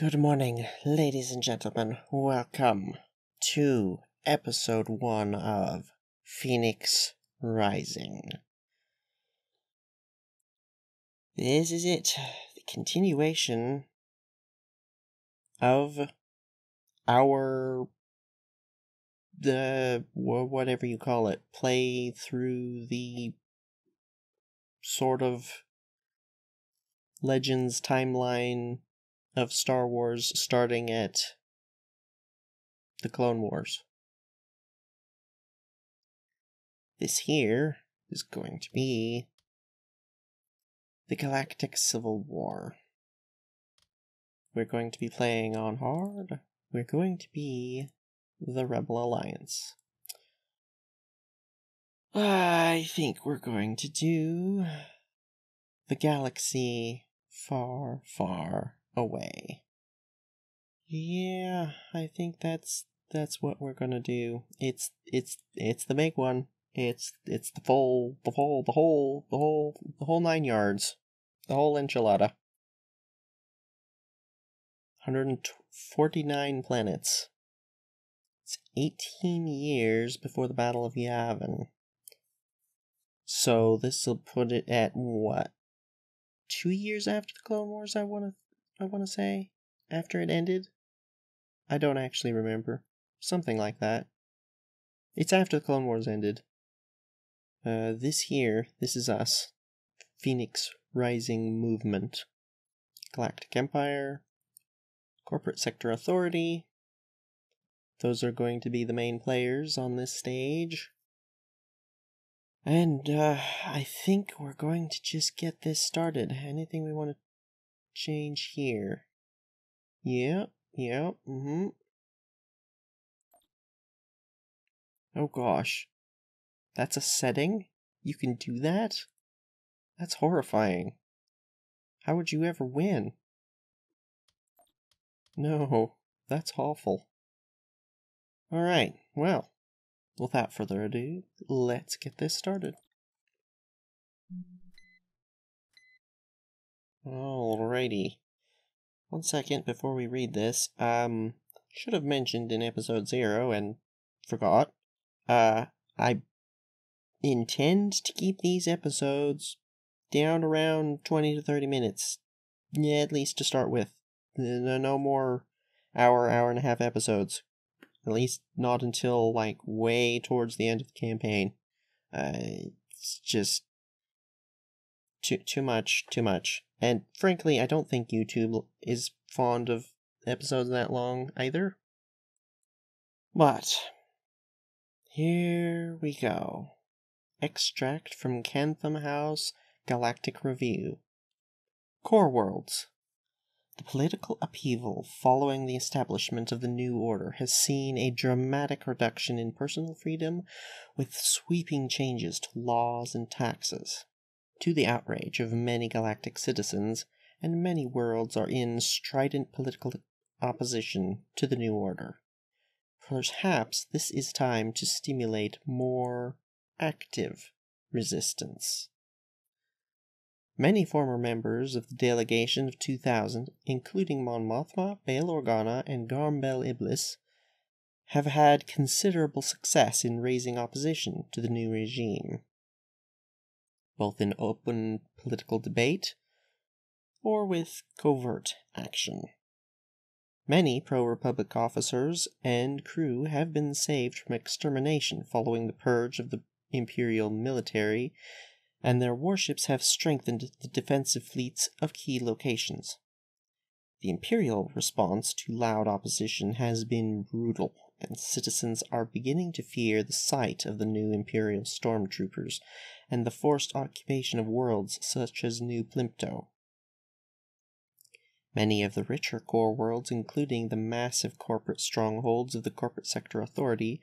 Good morning, ladies and gentlemen. Welcome to episode 1 of Phoenix Rising. This is it, the continuation of our, whatever you call it, play through the sort of Legends timeline of Star Wars starting at the Clone Wars. This here is going to be the Galactic Civil War. We're going to be playing on hard. We're going to be the Rebel Alliance. I think we're going to do the galaxy far, far away. Yeah, I think that's what we're gonna do. It's the big one. It's the whole 9 yards. The whole enchilada. 149 planets. It's 18 years before the Battle of Yavin. So this will put it at what? 2 years after the Clone Wars, I wanna say? After it ended? I don't actually remember. Something like that. It's after the Clone Wars ended. This is us. Phoenix Rising Movement. Galactic Empire. Corporate Sector Authority. Those are going to be the main players on this stage. And, I think we're going to just get this started. Anything we want to change here? Yeah, Oh gosh. That's a setting? You can do that? That's horrifying. How would you ever win? No, that's awful. Alright, well, without further ado, let's get this started. Alrighty. 1 second before we read this, should have mentioned in episode 0 and forgot. I intend to keep these episodes down around 20 to 30 minutes. Yeah, at least to start with. No more hour and a half episodes. At least not until, way towards the end of the campaign. It's just too much. And frankly, I don't think YouTube is fond of episodes that long either. But here we go. Extract from Cantham House Galactic Review. Core Worlds. The political upheaval following the establishment of the New Order has seen a dramatic reduction in personal freedom with sweeping changes to laws and taxes. To the outrage of many galactic citizens, and many worlds are in strident political opposition to the New Order. Perhaps this is time to stimulate more active resistance. Many former members of the delegation of 2000, including Mon Mothma, Bail Organa, and Garmbel Iblis, have had considerable success in raising opposition to the new regime, both in open political debate or with covert action. Many pro-Republic officers and crew have been saved from extermination following the purge of the Imperial military, and their warships have strengthened the defensive fleets of key locations. The Imperial response to loud opposition has been brutal, and citizens are beginning to fear the sight of the new Imperial stormtroopers and the forced occupation of worlds such as New Plimpto. Many of the richer core worlds, including the massive corporate strongholds of the Corporate Sector Authority,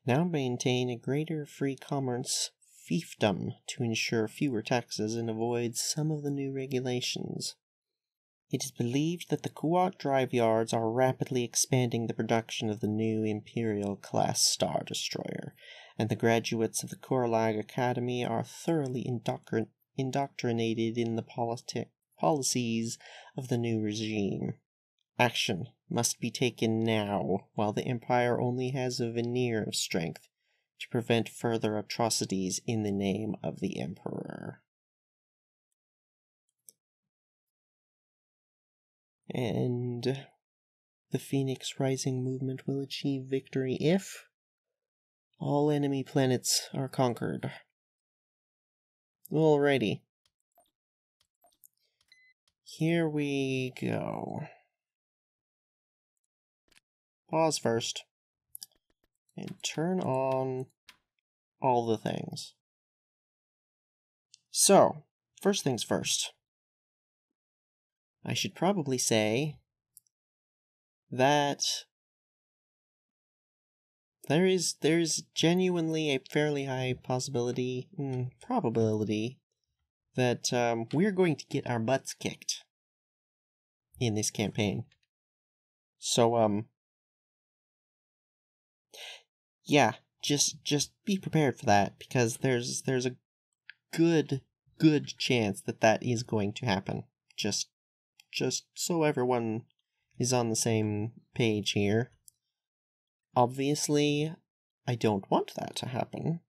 now maintain a greater free commerce fiefdom to ensure fewer taxes and avoid some of the new regulations. It is believed that the Kuat drive yards are rapidly expanding the production of the new Imperial-class Star Destroyer, and the graduates of the Korlag Academy are thoroughly indoctrinated in the policies of the new regime. Action must be taken now, while the Empire only has a veneer of strength to prevent further atrocities in the name of the Emperor. And the Phoenix Rising movement will achieve victory if all enemy planets are conquered. Alrighty. Here we go. Pause first. And turn on all the things. So, first things first. I should probably say that there's genuinely a fairly high probability that we're going to get our butts kicked in this campaign. So yeah, just be prepared for that, because there's a good chance that is going to happen. Just so everyone is on the same page here. Obviously, I don't want that to happen.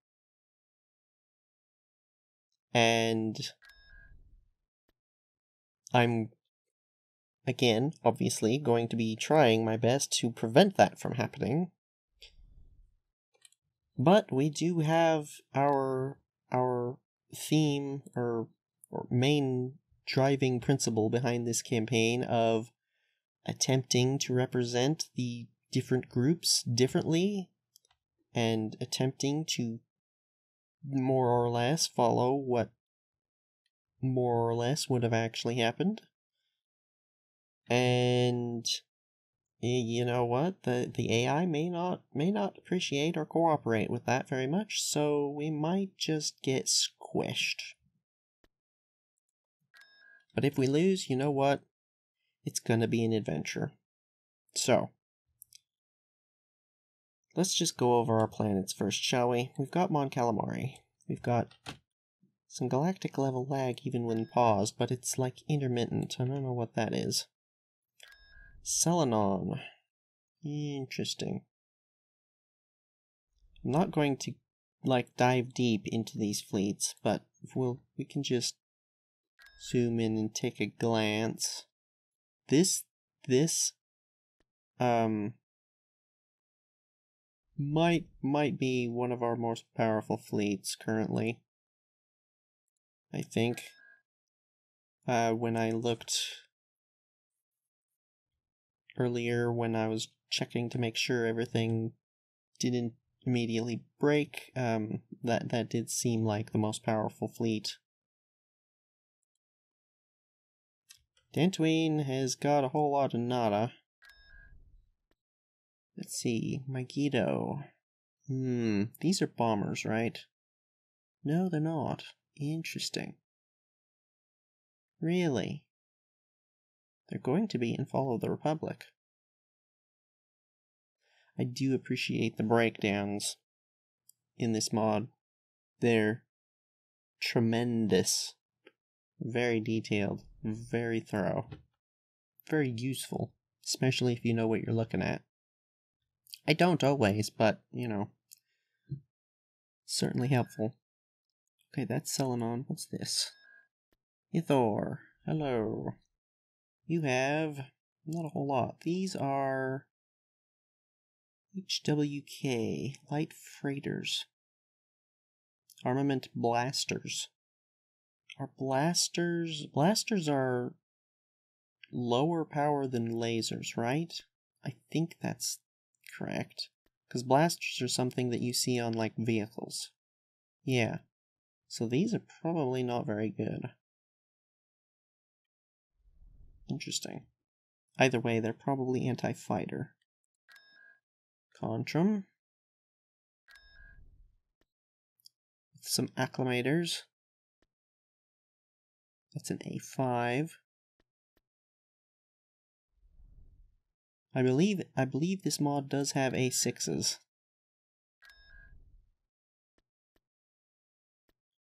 And I'm, again, obviously, going to be trying my best to prevent that from happening. But we do have our theme, or main driving principle behind this campaign of attempting to represent the different groups differently, and attempting to more or less follow what more or less would have actually happened. And you know what? The AI may not appreciate or cooperate with that very much, so we might just get squished. But if we lose, you know what? It's gonna be an adventure. So, let's just go over our planets first, shall we? We've got Mon Calamari. We've got some galactic level lag even when paused, but it's like intermittent. I don't know what that is. Selenon. Interesting. I'm not going to dive deep into these fleets, but we can just zoom in and take a glance. This might be one of our most powerful fleets currently. I think. When I looked earlier, when I was checking to make sure everything didn't immediately break, that did seem like the most powerful fleet. Dantooine has got a whole lot of nada. Let's see, Megiddo. These are bombers, right? No, they're not. Interesting. Really? They're going to be in Follow the Republic. I do appreciate the breakdowns in this mod. They're tremendous. Very detailed. Very thorough. Very useful. Especially if you know what you're looking at. I don't always, but, you know. Certainly helpful. Okay, that's Selenon. What's this? Ithor. Hello. You have not a whole lot. These are HWK, light freighters. Armament blasters. Are blasters are lower power than lasers, right? I think that's correct. Because blasters are something that you see on, like, vehicles. Yeah. So these are probably not very good. Interesting. Either way, they're probably anti-fighter. Contrum. Some acclimators. That's an A5. I believe this mod does have A6s.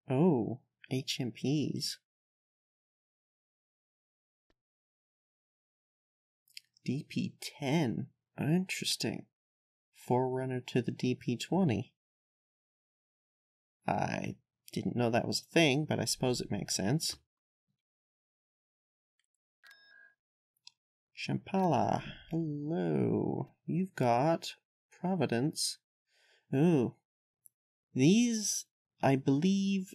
Oh, HMPs. DP10. Interesting. Forerunner to the DP20. I didn't know that was a thing, but I suppose it makes sense. Shampala, hello. You've got Providence. Ooh. These, I believe,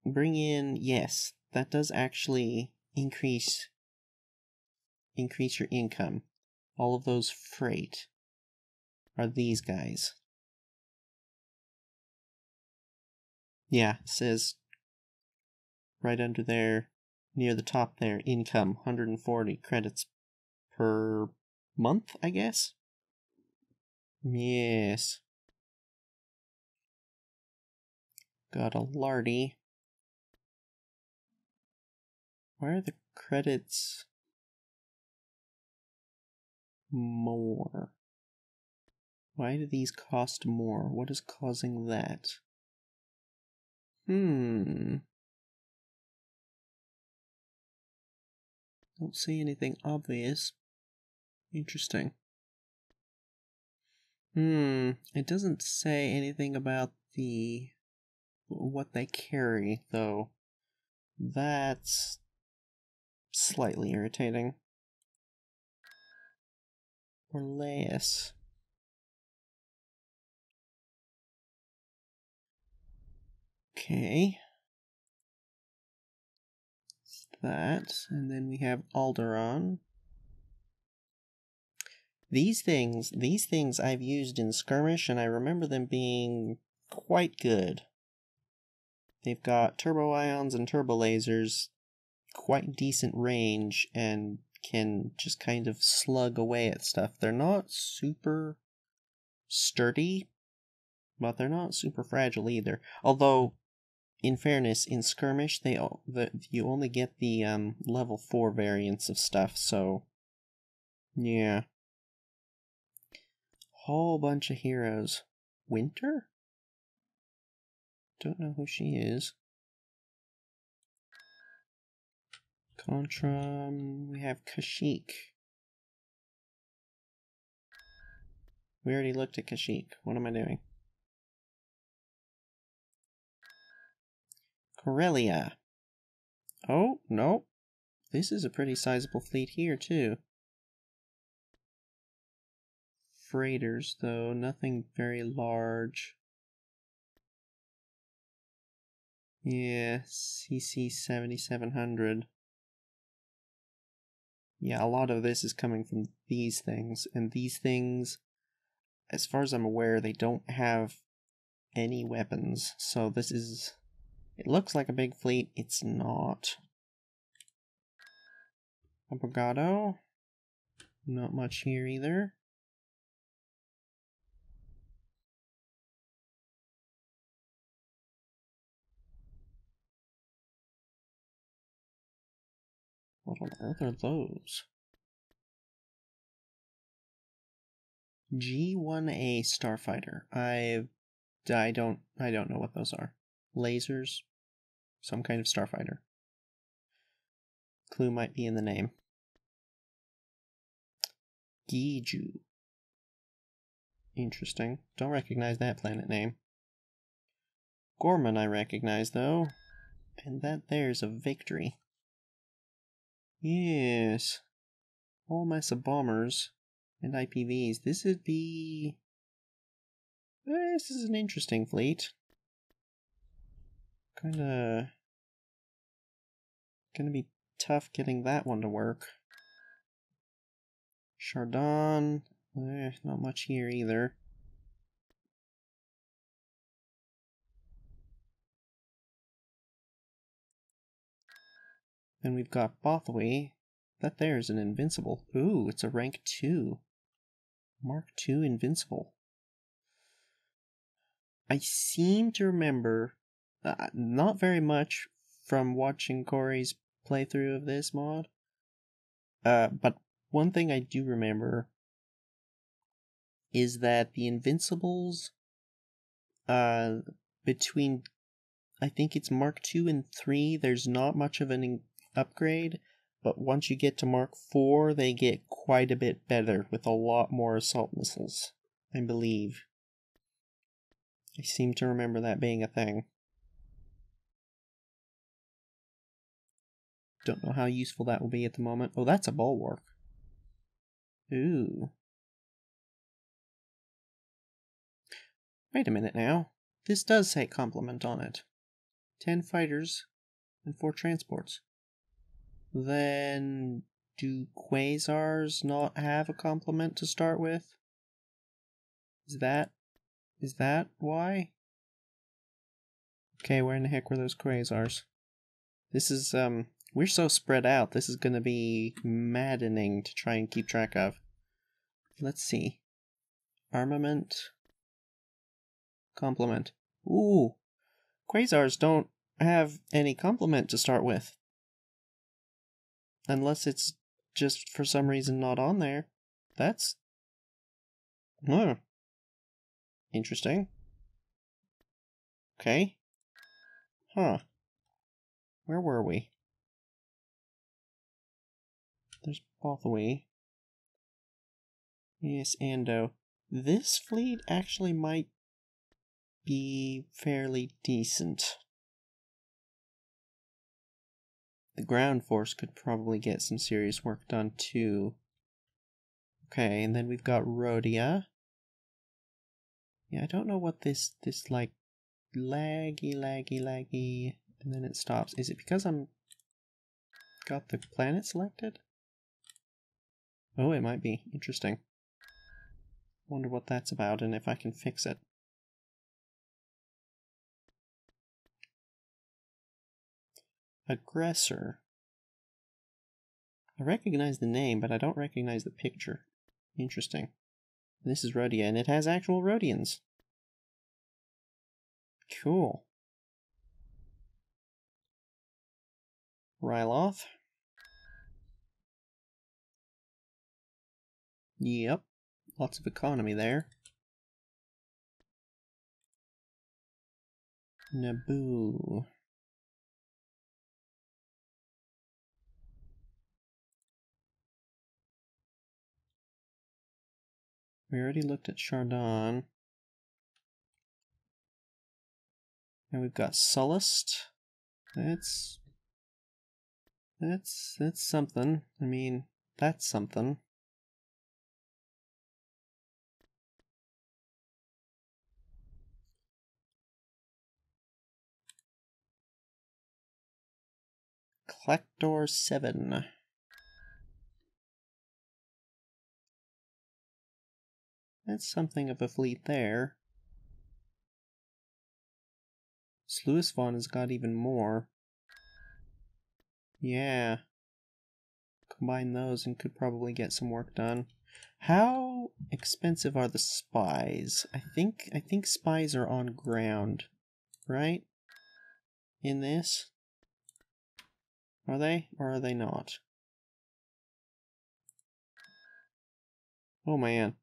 bring in, yes, that does actually increase your income. All of those freight are these guys. Yeah, it says right under there, near the top there, income, 140 credits per month, I guess? Yes. Got a lardy. Why are the credits more? Why do these cost more? What is causing that? Don't see anything obvious. Interesting. It doesn't say anything about what they carry, though. That's slightly irritating. Orleus. Okay. That, and then we have Alderaan. These things I've used in skirmish, and I remember them being quite good. They've got turbo ions and turbo lasers, quite decent range, and can just kind of slug away at stuff. They're not super sturdy, but they're not super fragile either. Although, in fairness, in skirmish, you only get the level 4 variants of stuff, so yeah. Whole bunch of heroes. Winter? Don't know who she is. Contra, we have Kashyyyk. We already looked at Kashyyyk. What am I doing? Corellia. Oh, no. This is a pretty sizable fleet here, too. Freighters, though. Nothing very large. Yeah, CC 7700. Yeah, a lot of this is coming from these things, and these things, as far as I'm aware, they don't have any weapons, so this is... It looks like a big fleet, it's not. Abogado. Not much here either. What on earth are those? G1A Starfighter. I don't know what those are. Lasers? Some kind of starfighter. Clue might be in the name. Giju. Interesting. Don't recognize that planet name. Gorman I recognize, though. And that there's a victory. Yes. Whole mess of bombers and IPVs. This would be... This is an interesting fleet. Gonna be tough getting that one to work. Chardon. Not much here either. Then we've got Bothway. That there's an Invincible. Ooh, it's a rank 2. Mark 2 Invincible. I seem to remember, not very much from watching Corey's playthrough of this mod, but one thing I do remember is that the Invincibles, between, I think it's Mark 2 and 3, there's not much of an upgrade, but once you get to Mark 4, they get quite a bit better with a lot more assault missiles, I believe. I seem to remember that being a thing. Don't know how useful that will be at the moment. Oh, that's a bulwark. Ooh. Wait a minute now. This does say complement on it. 10 fighters and 4 transports. Then do quasars not have a complement to start with? Is that why? Okay, where in the heck were those quasars? This is, we're so spread out, this is gonna be maddening to try and keep track of. Let's see. Armament. Complement. Ooh! Quasars don't have any complement to start with. Unless it's just for some reason not on there. That's... Interesting. Okay. Huh. Where were we? There's Bothaway. Yes, Ando. This fleet actually might be fairly decent. The ground force could probably get some serious work done too. Okay, and then we've got Rhodia. Yeah, I don't know what this like laggy, and then it stops. Is it because I'm got the planet selected? Oh, it might be. Interesting. Wonder what that's about and if I can fix it. Aggressor. I recognize the name, but I don't recognize the picture. Interesting. This is Rhodia, and it has actual Rhodians. Cool. Ryloth. Yep. Lots of economy there. Naboo. We already looked at Chardon. And we've got Sullust. That's something. I mean, that's something. Collector 7. That's something of a fleet there. Sluisvon has got even more. Yeah. Combine those and could probably get some work done. How expensive are the spies? I think spies are on ground, right? In this? Are they? Or are they not? Oh man.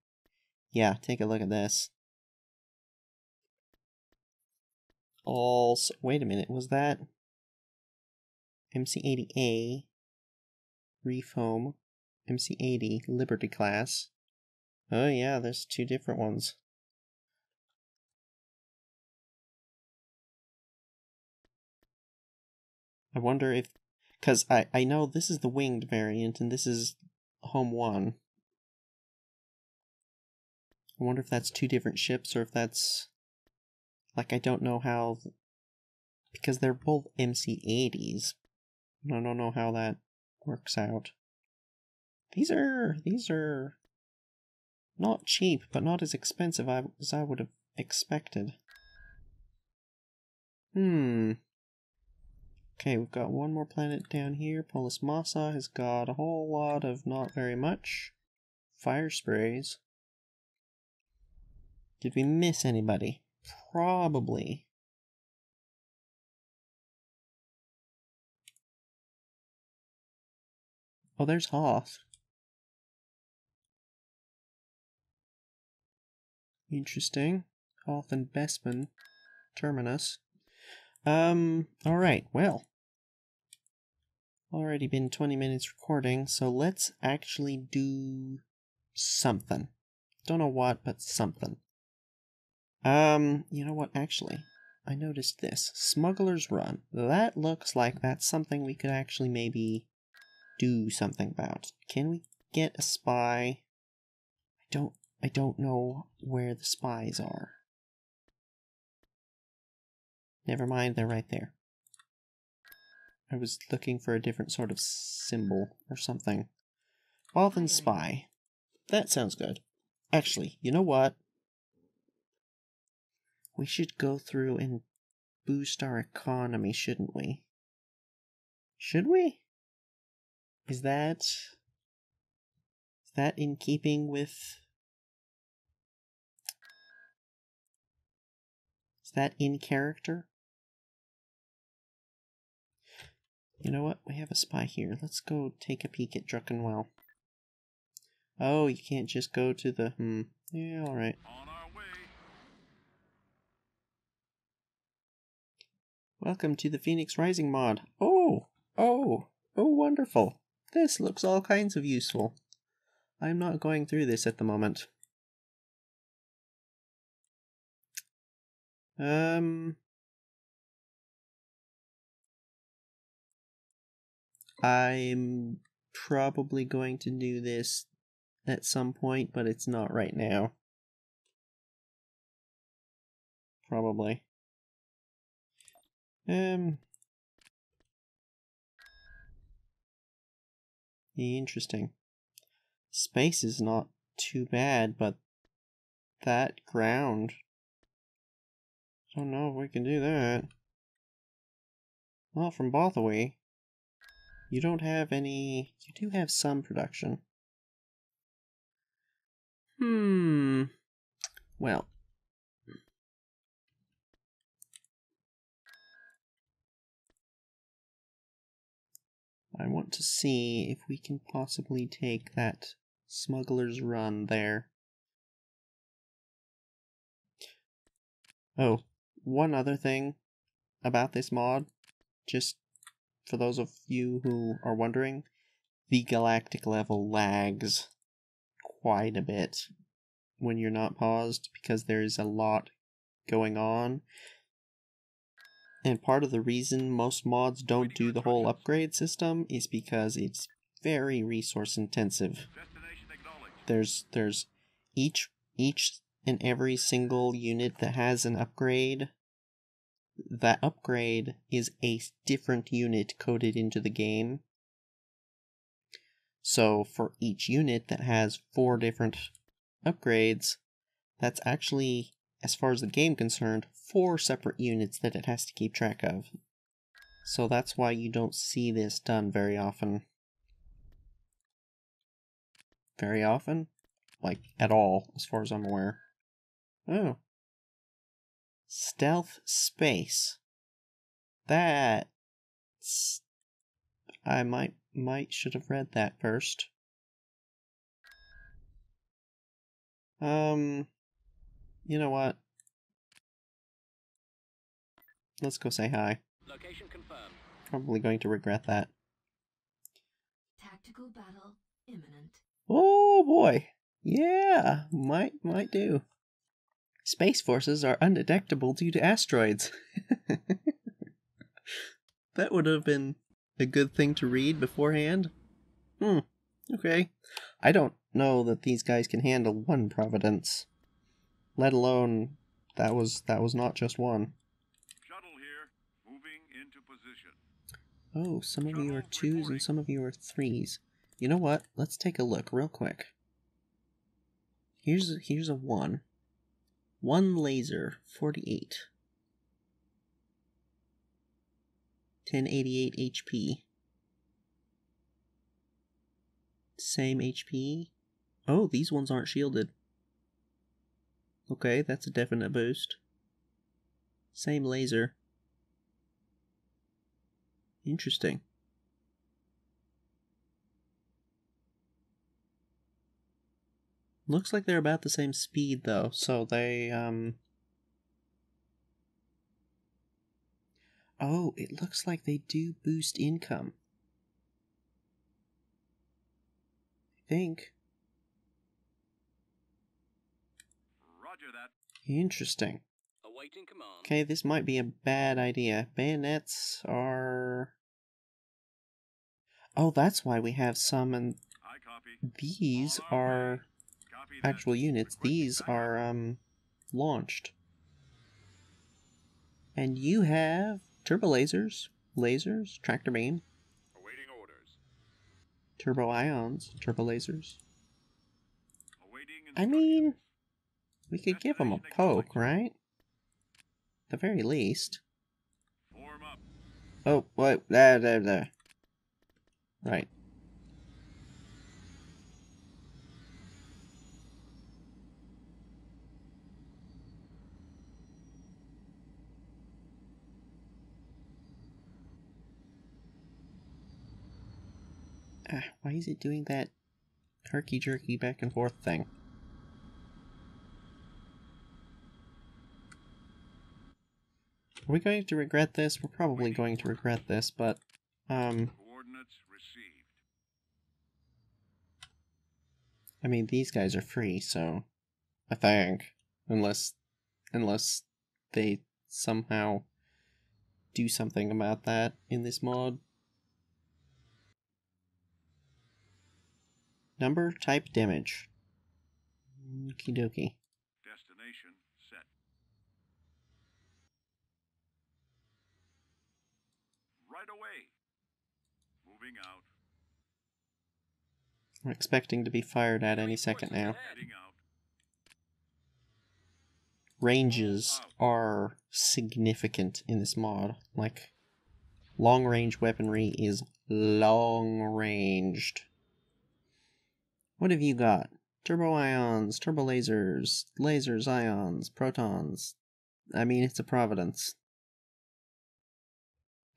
Yeah, take a look at this. Also, wait a minute, was that MC-80A, Reef Home, MC-80, Liberty class? Oh yeah, there's 2 different ones. I wonder if... Because I know this is the winged variant, and this is Home 1. I wonder if that's 2 different ships, or if that's... Like, I don't know how... Because they're both MC-80s. I don't know how that works out. These are not cheap, but not as expensive as I would have expected. Okay, we've got one more planet down here. Polis Massa has got a whole lot of not very much. Fire sprays. Did we miss anybody? Probably. Oh, there's Hoth. Interesting. Hoth and Bespin. Terminus. Alright, well. Already been 20 minutes recording, so let's actually do something. Don't know what, but something. You know what, actually, I noticed this. Smuggler's Run. That looks like that's something we could actually maybe do something about. Can we get a spy? I don't know where the spies are. Never mind, they're right there. I was looking for a different sort of symbol or something. Well then, spy. That sounds good. Actually, you know what? We should go through and boost our economy, shouldn't we? Should we? Is that in keeping with... Is that in character? You know what? We have a spy here. Let's go take a peek at Druckenwell. Oh, you can't just go to the... Yeah, alright. On our way. Welcome to the Phoenix Rising mod. Oh, wonderful. This looks all kinds of useful. I'm not going through this at the moment. I'm probably going to do this at some point, but it's not right now. Probably. Interesting. Space is not too bad, but that ground... I don't know if we can do that. Well, from Bothaway, you don't have any... You do have some production. Well. I want to see if we can possibly take that Smuggler's Run there. Oh, one other thing about this mod, just for those of you who are wondering, the galactic level lags quite a bit when you're not paused because there's a lot going on. And part of the reason most mods don't do the whole upgrade system is because it's very resource intensive. There's each and every single unit that has an upgrade. That upgrade is a different unit coded into the game. So for each unit that has 4 different upgrades, that's actually, as far as the game concerned, 4 separate units that it has to keep track of. So that's why you don't see this done very often. Very often? Like, at all, as far as I'm aware. Oh. Stealth space. That's... I might should have read that first. You know what? Let's go say hi. Location confirmed. Probably going to regret that. Tactical battle imminent. Oh boy. Yeah, might do. Space forces are undetectable due to asteroids. That would have been a good thing to read beforehand. Okay. I don't know that these guys can handle one Providence. Let alone that was not just one. Shuttle here, moving into position. Oh, some of you are 2s and some of you are 3s. You know what? Let's take a look real quick. Here's a 1. 1 laser, 48. 1088 HP. Same HP. Oh, these ones aren't shielded. Okay, that's a definite boost. Same laser. Interesting. Looks like they're about the same speed though, so they, Oh, it looks like they do boost income. think. Roger that. Interesting. Awaiting command. Okay, this might be a bad idea. Bayonets are... Oh, that's why we have some, and I copy. these On our are way. Copy that. actual units. Requesting These backup. are, launched. And you have turbo lasers, tractor beam, Awaiting orders. turbo ions, turbo lasers. Awaiting I instructions. mean, we could give them a Destination poke, acknowledged. right? At the very least. Form up. Oh, wait, there. Right. Why is it doing that herky-jerky back and forth thing? Are we going to regret this? We're probably going to regret this, but, Coordinates received. I mean, these guys are free, so I think, unless they somehow do something about that in this mod. Number, type, damage. Okie dokie. Destination set. Right away. Moving out. I'm expecting to be fired at any second now. Heading out. Ranges are significant in this mod. Like, long-range weaponry is long-ranged. What have you got? Turbo ions, turbo lasers, lasers, ions, protons. I mean, it's a Providence.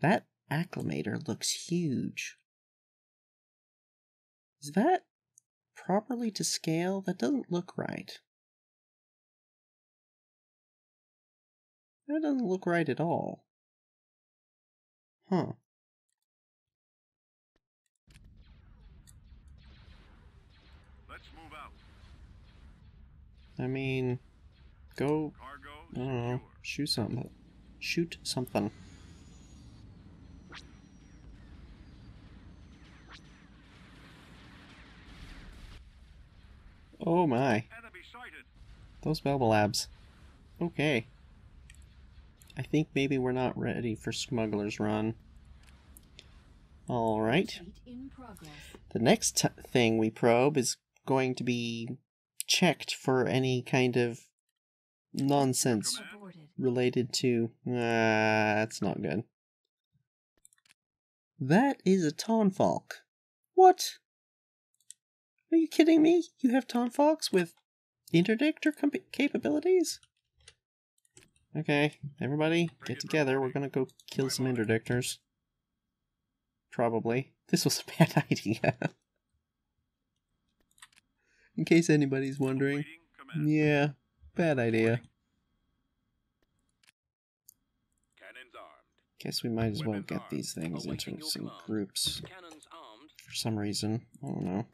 That acclimator looks huge. Is that properly to scale? That doesn't look right. That doesn't look right at all. Huh. Let's move out. I mean, go, Cargo I don't know, secure. shoot something. Shoot something. Oh my. Enemy sighted. Those Bubble Labs. Okay. I think maybe we're not ready for Smuggler's Run. Alright. In progress. The next thing we probe is going to be checked for any kind of nonsense Aborted. related to... that's not good. That is a Tonfalk. What? Are you kidding me? You have Tonfalks with interdictor capabilities? Okay, everybody, get together. We're gonna go kill some interdictors. Probably. This was a bad idea. In case anybody's wondering. Awaiting command. Yeah, bad idea. Cannons armed. Guess we might as well get these things into some groups Cannons armed. for some reason. I don't know.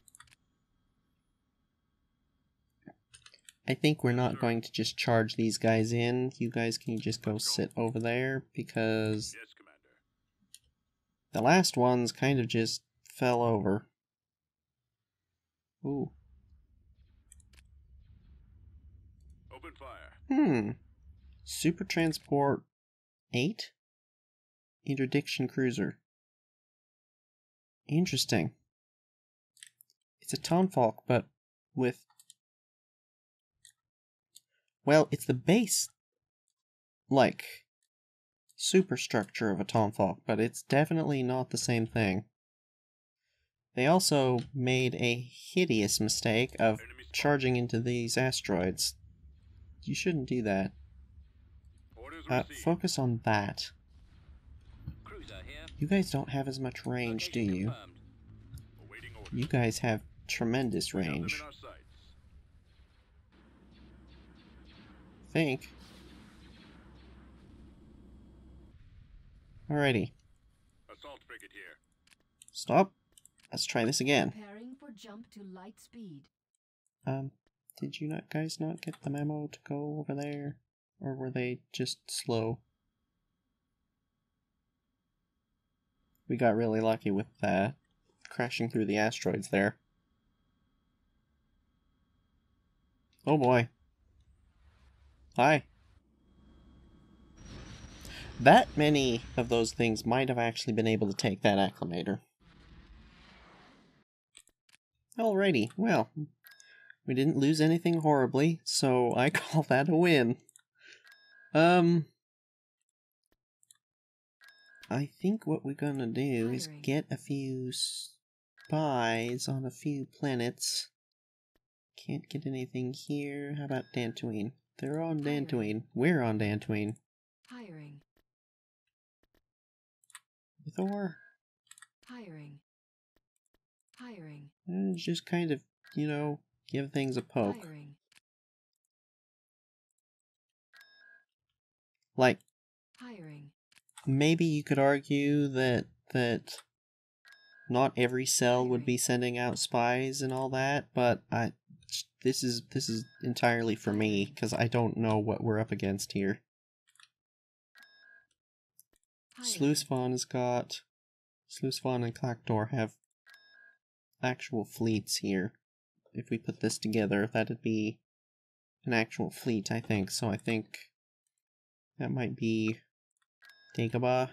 I think we're not going to just charge these guys in. You guys can just go sit over there, because Yes, Commander. the last ones kind of just fell over. Ooh. Open fire. Super Transport 8? Interdiction Cruiser. Interesting. It's a Tonfalk, but with... Well, it's the base, like, superstructure of a Tonfalk, but it's definitely not the same thing. They also made a hideous mistake of charging into these asteroids. You shouldn't do that. Orders received. Focus on that. Cruiser here. You guys don't have as much range, do Location you? confirmed. Awaiting orders. You guys have tremendous We have them range. in our sights. Think. Alrighty. Assault frigate here. Stop. Let's try this again. Preparing for jump to light speed. Did you guys not get the memo to go over there? Or were they just slow? We got really lucky with that. Crashing through the asteroids there. Oh boy. Hi. That many of those things might have actually been able to take that acclimator. Alrighty, well, we didn't lose anything horribly, so I call that a win. I think what we're gonna do is get a few spies on a few planets. Can't get anything here. How about Dantooine? They're on Dantooine. We're on Dantooine. Hiring. Thor? Hiring. Hiring. Just kind of, you know, give things a poke. Hiring. Like, Hiring. maybe you could argue that not every cell would be sending out spies and all that, but this is entirely for me because I don't know what we're up against here. Sluisvan has got Sluisvan and Clactor have actual fleets here. If we put this together, that'd be an actual fleet, I think. So I think that might be Dagobah.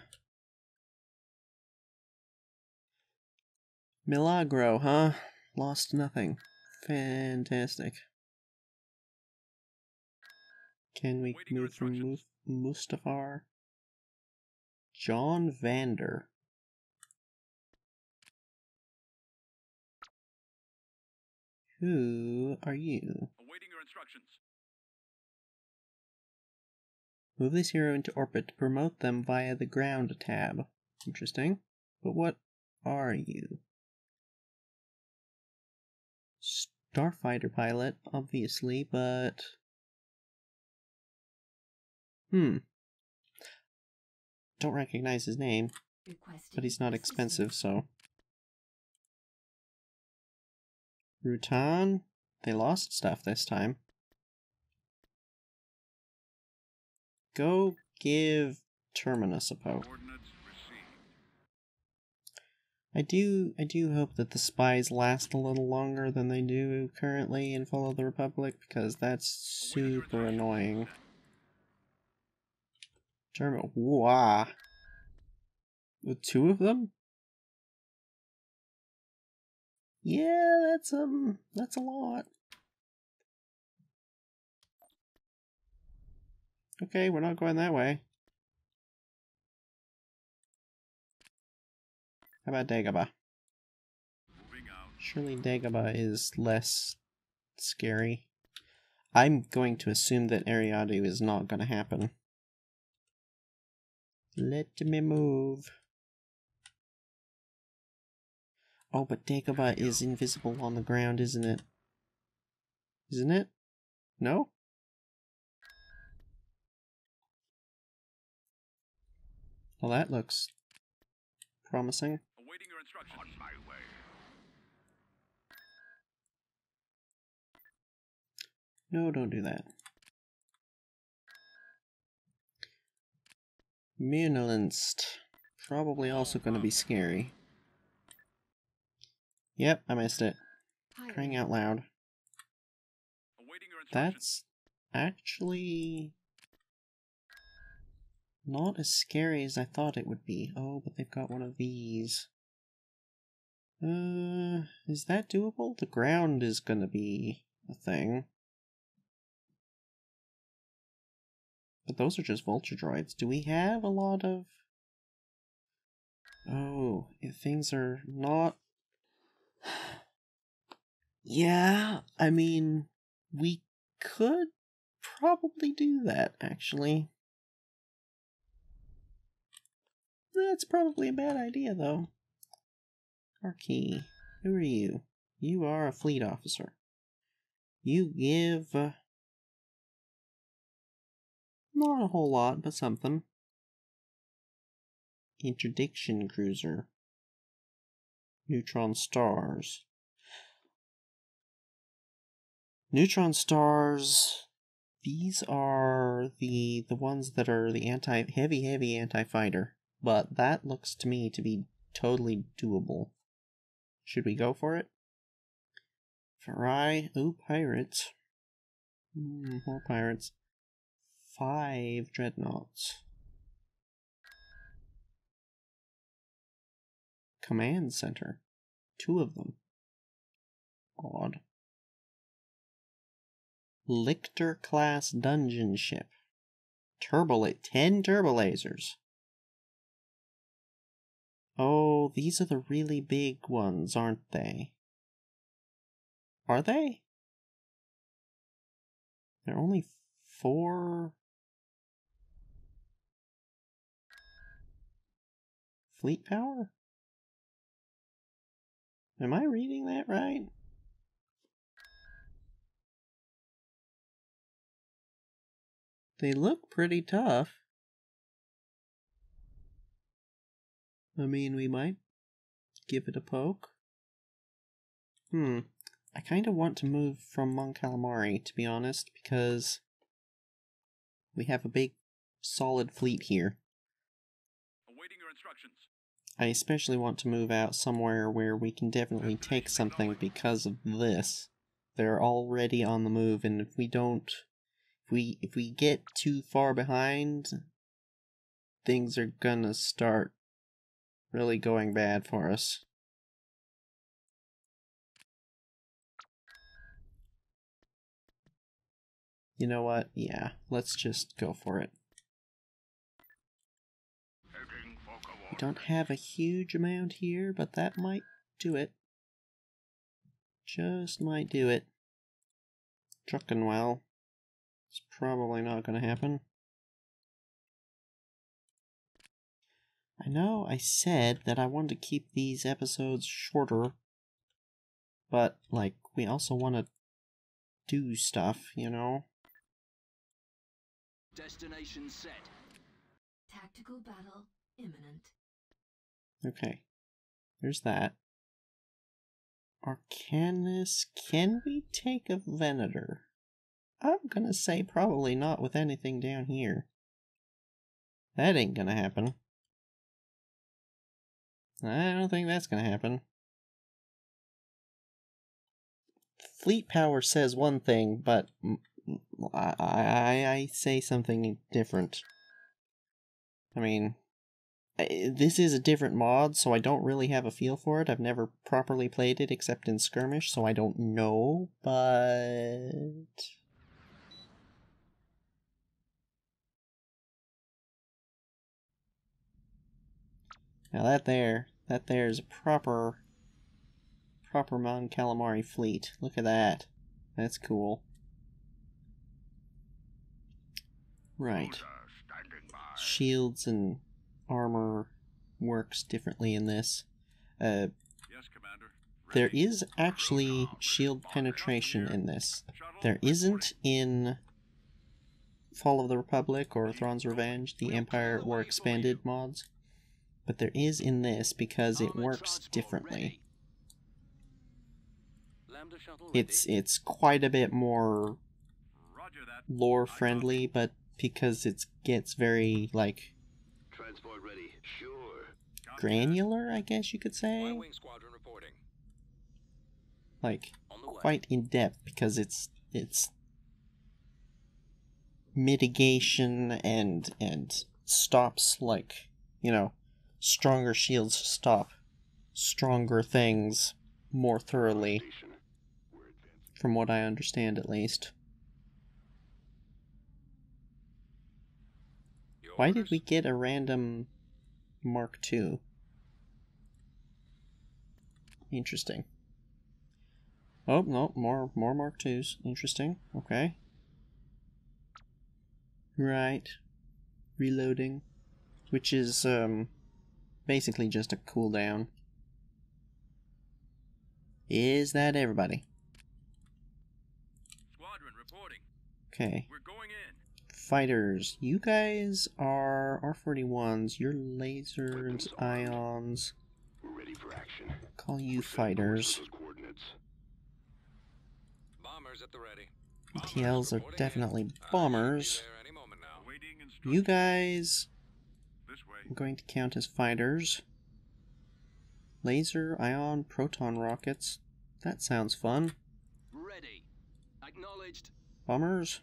Milagro, huh? Lost nothing. Fantastic. Can we move from Mustafar? John Vander. Who are you? Awaiting your instructions. Move this hero into orbit to promote them via the ground tab. Interesting. But what are you? Starfighter pilot, obviously, but... Don't recognize his name, but he's not expensive, so... Rutan? They lost stuff this time. Go give Terminus a poke. I do hope that the spies last a little longer than they do currently in Fall of the Republic, because that's super annoying. Wow. With two of them? Yeah, that's a lot. Okay, we're not going that way. How about Dagobah? Surely Dagobah is less scary. I'm going to assume that Ariadu is not going to happen. Let me move. Oh, but Dagobah is invisible on the ground, isn't it? Isn't it? No? Well, that looks promising. Awaiting your instructions. On my way. No, don't do that. Munilinst. Probably also going to be scary. Yep, I missed it. Crying out loud. Awaiting your instructions. That's actually not as scary as I thought it would be. Oh, but they've got one of these. Is that doable? The ground is gonna be a thing. But those are just vulture droids. Do we have a lot of... Oh, if things are not... Yeah, I mean, we could probably do that, actually. That's probably a bad idea, though. Archie, who are you? You are a fleet officer. You give... not a whole lot, but something. Interdiction cruiser. Neutron stars. Neutron stars, these are the ones that are the heavy anti-fighter. But that looks to me to be totally doable. Should we go for it? Ooh, pirates. More pirates. 5 dreadnoughts. Command center. 2 of them. Odd. Lictor class dungeon ship. 10 turbo lasers. Oh, these are the really big ones, aren't they? Are they? They're only 4 fleet power? Am I reading that right? They look pretty tough. I mean, we might give it a poke. I kind of want to move from Mon Calamari, to be honest, because we have a big, solid fleet here. Awaiting your instructions. I especially want to move out somewhere where we can definitely take something because of this. They're already on the move, and if we don't... If we get too far behind, things are gonna start really going bad for us. You know what? Yeah, let's just go for it. We don't have a huge amount here, but that might do it. Just might do it. Druckenwell. It's probably not going to happen. I know I said that I wanted to keep these episodes shorter, but, like, we also want to do stuff, you know? Destination set. Tactical battle imminent. Okay. There's that. Arcanus, can we take a Venator? I'm gonna say probably not with anything down here. That ain't gonna happen. I don't think that's gonna happen. Fleet power says one thing, but I say something different. I mean, this is a different mod, so I don't really have a feel for it. I've never properly played it except in skirmish, so I don't know, but... Now that there is a proper Mon Calamari fleet. Look at that. That's cool. Right. Shields and armor works differently in this. Yes, Commander. There is actually shield penetration in this. There isn't in Fall of the Republic or Thrawn's Revenge, the Empire War Expanded mods. But there is in this because it works differently. It's quite a bit more lore friendly, but because it gets very, like, Transport ready. Sure. granular, I guess you could say. Y-wing squadron reporting. Like, On the way. quite in depth because it's mitigation and stops, like, you know, stronger shields stop stronger things more thoroughly, from what I understand at least. Why did we get a random Mark II? Interesting. Oh, no, more Mark IIs. Interesting. Okay. Right. Reloading. Which is, basically just a cooldown. Is that everybody? Squadron reporting. Okay. We're going in. Fighters, you guys are R41s. You're lasers, ions. Ready for action. Call you fighters. Bombers at the ready. ETLs are Reporting in. definitely Be bombers. there any moment now. Awaiting instructions. You guys, This way. I'm going to count as fighters. Laser, ion, proton rockets. That sounds fun. Ready. Acknowledged. Bombers,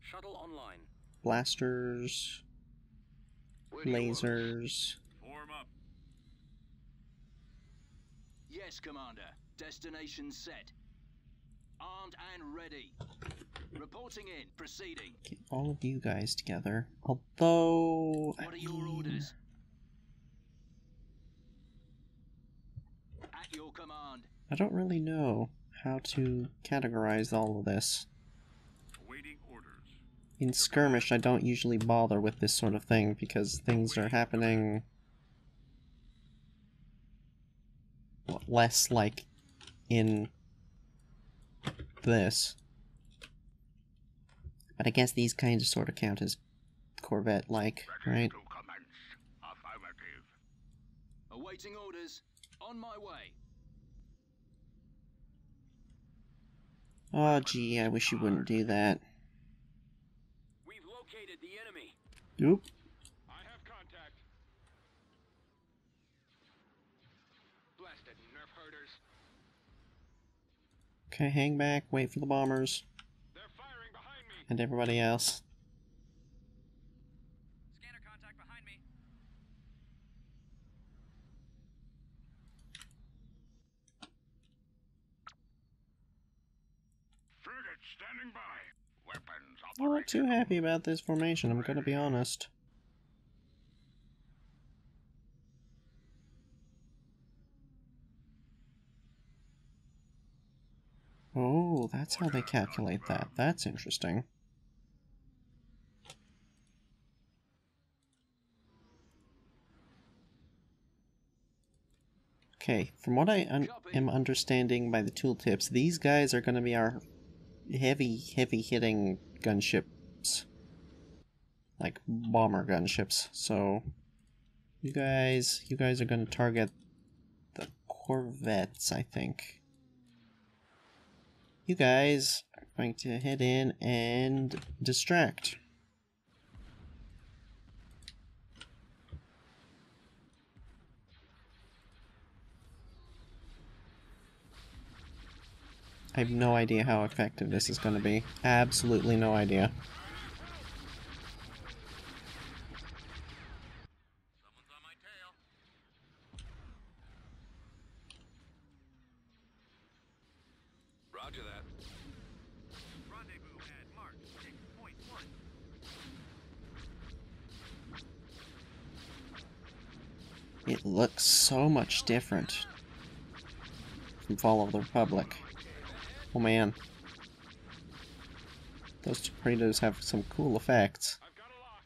Shuttle online. blasters, lasers. Form up. Yes, Commander. Destination set. Armed and ready. Reporting in. Proceeding. Get all of you guys together. Although, What are your orders? At your command. I don't really know how to categorize all of this. Awaiting orders. In skirmish, I don't usually bother with this sort of thing because things are happening less like in this. But I guess these kinds of sort of count as Corvette-like, right? Awaiting orders. On my way. Oh gee, I wish you wouldn't do that. We've located the enemy. Oop. I have contact. Blasted nerf herders. Okay, hang back, wait for the bombers. They're firing behind me. And everybody else. Scanner contact behind me. Frigate standing by. Weapons I'm not too happy about this formation, I'm gonna be honest. Oh, that's how they calculate that. That's interesting. Okay, from what I am understanding by the tooltips, these guys are going to be our heavy hitting gunships. Like bomber gunships. So you guys are going to target the corvettes, I think. You guys are going to head in and distract. I have no idea how effective this is going to be. Absolutely no idea. Someone's on my tail. Roger that. Rendezvous at Mark 6.1. It looks so much different from Fall of the Republic. Oh man. Those torpedoes have some cool effects. I've got a lock.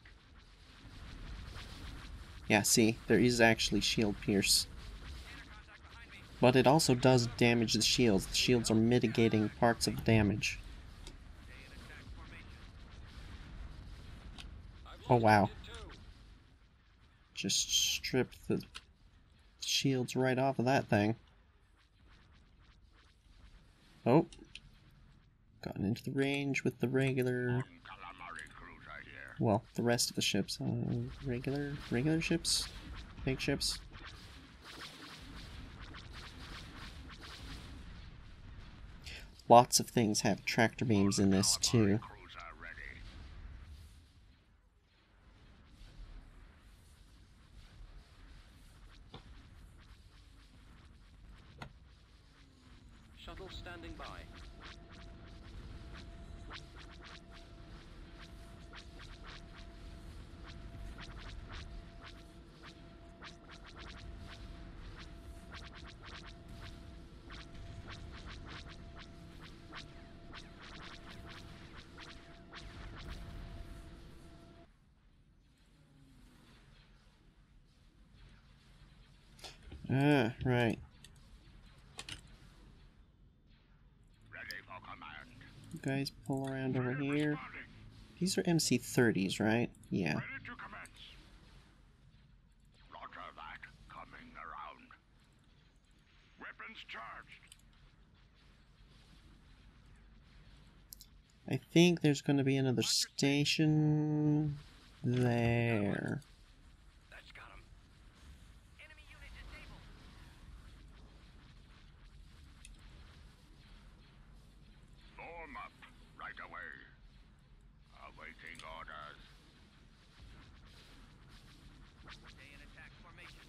Yeah, see, there is actually shield pierce. Scanner contact behind me. But it also does damage the shields. The shields are mitigating parts of the damage. Stay in attack formation. I've Oh wow. located two. Just stripped the shields right off of that thing. Oh. Gotten into the range with the regular... Well, the rest of the ships. Regular ships? Big ships? Lots of things have tractor beams in this too. Shuttle standing by. Ah, right. You guys pull around over here. These are MC-30s, right? Yeah. Ready to commence. Roger that. Coming around. Guns charged. I think there's going to be another station there. That's got him. Enemy unit disabled. Form up right away. Awaiting orders. Stay in attack formation.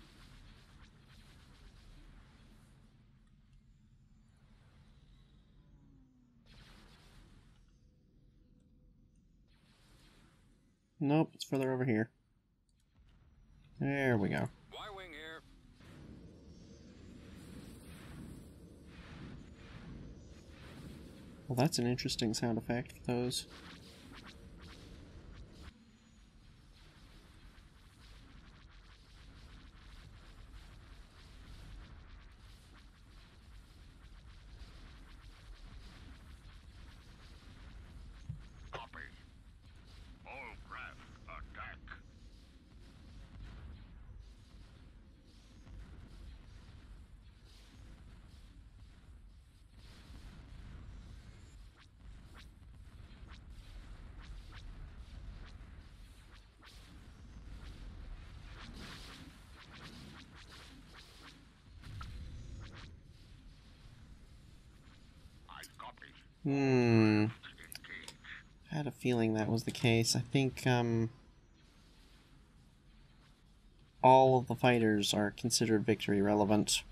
Nope, it's further over here. There we go. Y-wing here. Well, that's an interesting sound effect for those. Copy. All craft attack. I copy. I Engage. had a feeling that was the case. I think, all of the fighters are considered victory relevant.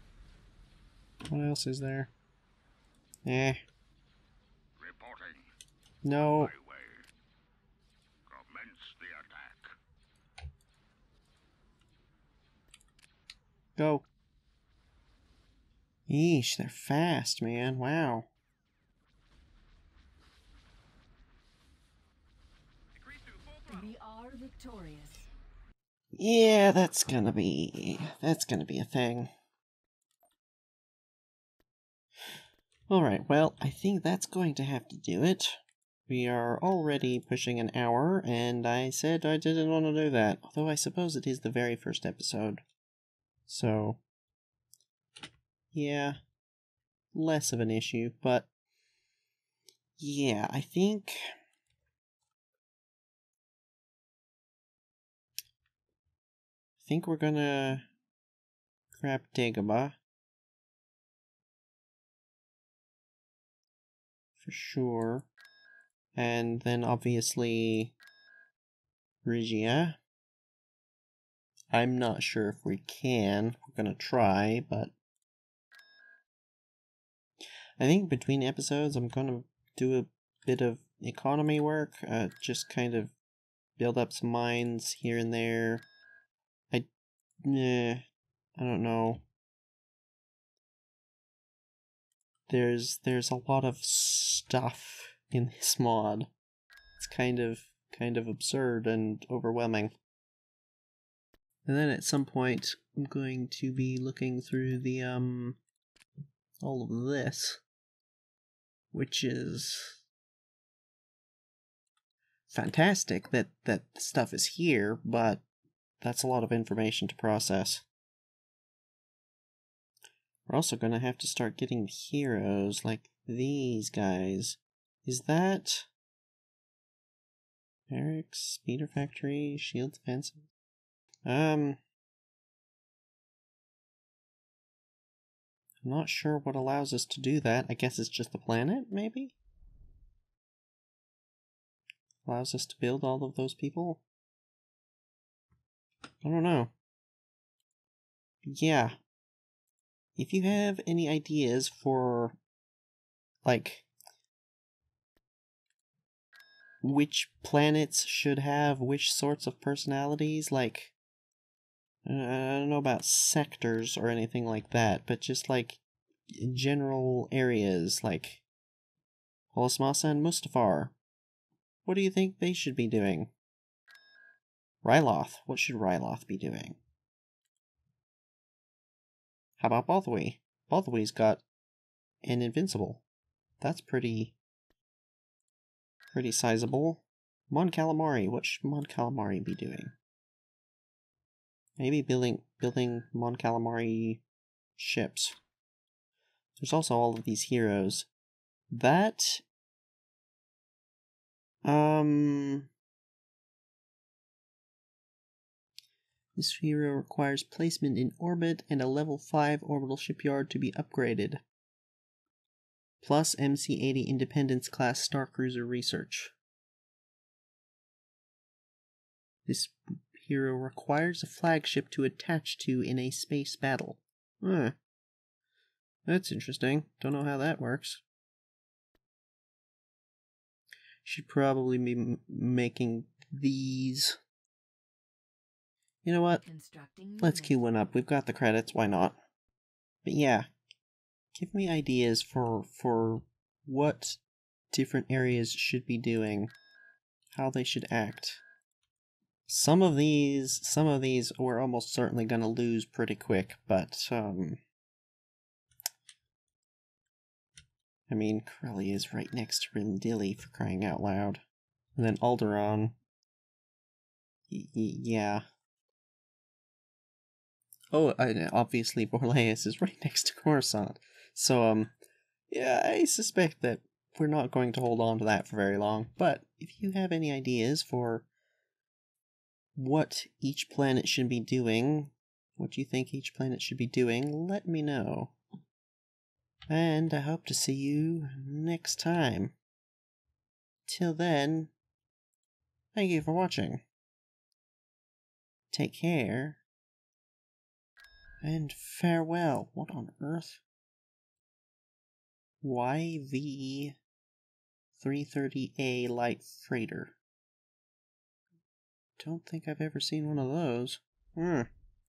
What else is there? Reporting. No. My way. Commence the attack. Go. Yeesh, they're fast, man. Wow. Decrease to full throttle. We are victorious. Yeah, that's gonna be a thing. Alright, well, I think that's going to have to do it. We are already pushing an hour, and I said I didn't want to do that. Although I suppose it is the very first episode. So, yeah, less of an issue, but yeah, I think we're gonna grab Dagobah for sure, and then obviously Regia. I'm not sure if we can. We're gonna try, but I think between episodes I'm gonna do a bit of economy work, just kind of build up some mines here and there. I don't know. There's a lot of stuff in this mod. It's kind of absurd and overwhelming. And then at some point I'm going to be looking through the all of this, which is fantastic that stuff is here, but that's a lot of information to process. We're also going to have to start getting heroes like these guys. Is that Barracks, Speeder Factory, Shield Defensive? I'm not sure what allows us to do that. I guess it's just the planet, maybe? Allows us to build all of those people? I don't know. Yeah. If you have any ideas for, like, which planets should have which sorts of personalities, like, I don't know about sectors or anything like that, but just, like, general areas, like Holismasa and Mustafar. What do you think they should be doing? Ryloth. What should Ryloth be doing? How about Balthui? Balthui's got an Invincible. That's pretty sizable. Mon Calamari. What should Mon Calamari be doing? Maybe building Mon Calamari ships. There's also all of these heroes. That... This hero requires placement in orbit and a level 5 orbital shipyard to be upgraded. Plus MC-80 Independence class Starcruiser research. This hero requires a flagship to attach to in a space battle. Huh. That's interesting. Don't know how that works. Should probably be making these. You know what? Let's queue one up. We've got the credits. Why not? But yeah, give me ideas for what different areas should be doing, how they should act. Some of these we're almost certainly going to lose pretty quick, but I mean, Corellia is right next to Rindili, for crying out loud. And then Alderaan. Yeah. Oh, obviously Borlaeus is right next to Coruscant. So, yeah, I suspect that we're not going to hold on to that for very long. But if you have any ideas for what each planet should be doing, what you think each planet should be doing, let me know. And I hope to see you next time. Till then, thank you for watching. Take care. And farewell. What on earth? YV-330A light freighter. Don't think I've ever seen one of those.